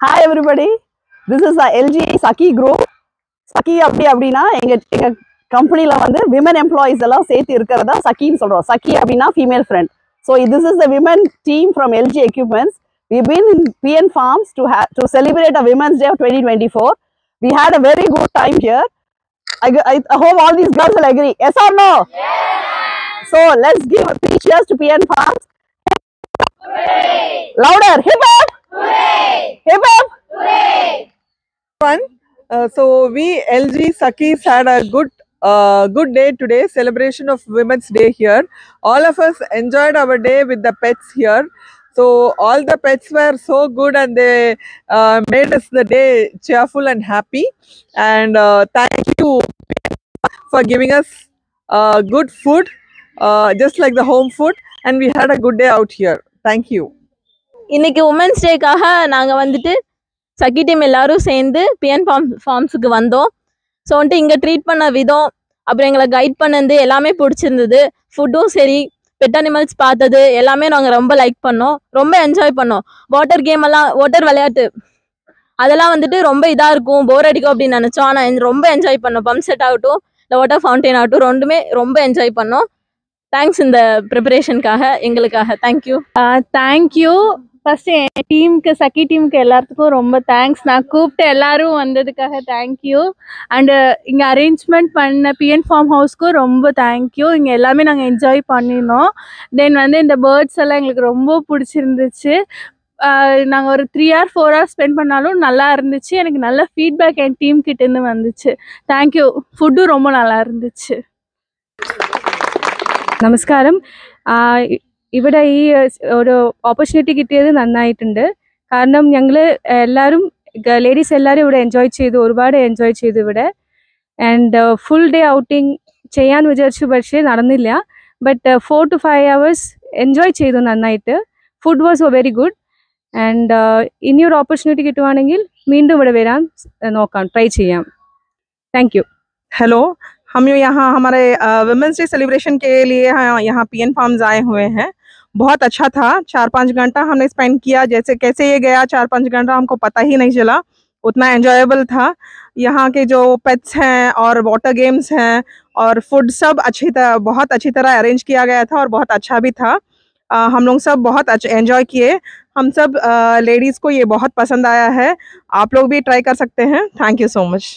Hi everybody, this is the LG Saki Group. Saki அப்படினா எங்க கம்பெனில வந்து women employees எல்லாம் சேர்த்து இருக்கறதா சக்கின்னு சொல்றோம். Saki அப்படினா female friend. So this is the women team from LG Equipments. We've been in PN Farms to celebrate a Women's Day of 2024. We had a very good time here. I hope all these girls will agree. Yes or no? Yes. So let's give a three cheers to PN Farms. Hooray! Louder! Hip hop! Hooray! Hip hop! Hooray! Fun. So we LG Sakis had a good day today, celebration of Women's Day here. All of us enjoyed our day with the pets here. So all the pets were so good and they made us the day cheerful and happy. And thank you for giving us good food, just like the home food. And we had a good day out here. Thank you. இன்னைக்கு women's டேக்காக நாங்கள் வந்துட்டு Sakki team எல்லாரும் சேர்ந்து PN ஃபார்ம்ஸுக்கு வந்தோம். So வந்துட்டு இங்கே treat பண்ண விதம், அப்புறம் எங்களை கைட் பண்ணது எல்லாமே பிடிச்சிருந்தது. ஃபுட்டும் சரி, பெட் அனிமல்ஸ் பார்த்தது எல்லாமே நாங்கள் ரொம்ப லைக் பண்ணோம், ரொம்ப என்ஜாய் பண்ணோம். வாட்டர் கேம் எல்லாம், வாட்டர் விளையாட்டு அதெல்லாம் வந்துட்டு ரொம்ப இதாக இருக்கும், போர் அடிக்கும் அப்படின்னு நினச்சோம். ஆனால் ரொம்ப என்ஜாய் பண்ணோம். பம்ப் செட் ஆகட்டும், இல்லை வாட்டர் ஃபவுண்டைன் ஆகட்டும், ரெண்டுமே ரொம்ப என்ஜாய் பண்ணோம். தேங்க்ஸ் இந்த ப்ரிப்பரேஷனுக்காக, எங்களுக்காக. தேங்க்யூ. தேங்க்யூ. ஃபஸ்ட்டு என் டீமுக்கு, சக்கி டீமுக்கு எல்லாத்துக்கும் ரொம்ப தேங்க்ஸ். நான் கூப்பிட்டு எல்லோரும் வந்ததுக்காக தேங்க்யூ. அண்டு இங்கே அரேஞ்ச்மெண்ட் பண்ண பிஎன் ஃபார்ம் ஹவுஸ்க்கும் ரொம்ப தேங்க்யூ. இங்கே எல்லாமே நாங்கள் என்ஜாய் பண்ணினோம். தென் வந்து இந்த பேர்ட்ஸ் எல்லாம் எங்களுக்கு ரொம்ப பிடிச்சிருந்துச்சு. நாங்கள் ஒரு 3 hours 4 hours ஸ்பெண்ட் பண்ணாலும் நல்லா இருந்துச்சு. எனக்கு நல்ல ஃபீட்பேக் என் டீம் கிட்டேருந்து வந்துச்சு. தேங்க்யூ. ஃபுட்டும் ரொம்ப நல்லா இருந்துச்சு. നമസ്കാരം. ഇവിടെ ഈ ഒരു ഓപ്പർച്യൂണിറ്റി കിട്ടിയത് നന്നായിട്ടുണ്ട്. കാരണം ഞങ്ങൾ എല്ലാവരും ലേഡീസ് എല്ലാവരും ഇവിടെ എൻജോയ് ചെയ്തു, ഒരുപാട് എൻജോയ് ചെയ്തു ഇവിടെ. ആൻഡ് ഫുൾ ഡേ ഔട്ടിങ് ചെയ്യാമെന്ന് വിചാരിച്ചു, പക്ഷേ നടന്നില്ല. ബട്ട് 4 to 5 hours എൻജോയ് ചെയ്തു നന്നായിട്ട്. Food was very good. And ഇനിയൊരു ഓപ്പർച്യൂണിറ്റി കിട്ടുവാണെങ്കിൽ വീണ്ടും ഇവിടെ വരാൻ നോക്കാം, ട്രൈ ചെയ്യാം. Thank you. हेलो, हम यहाँ हमारे वुमेंस डे सेलिब्रेशन के लिए यहाँ पीएन फार्म्स आए हुए हैं. बहुत अच्छा था. 4-5 घंटा हमने स्पेंड किया. जैसे कैसे ये गया 4-5 घंटा हमको पता ही नहीं चला, उतना एंजॉयबल था. यहाँ के जो पेट्स हैं और वाटर गेम्स हैं और फूड सब बहुत अच्छी तरह अरेंज किया गया था और बहुत अच्छा भी था. हम लोग सब बहुत एंजॉय किए. हम सब लेडीज़ को ये बहुत पसंद आया है. आप लोग भी ट्राई कर सकते हैं. Thank you so much.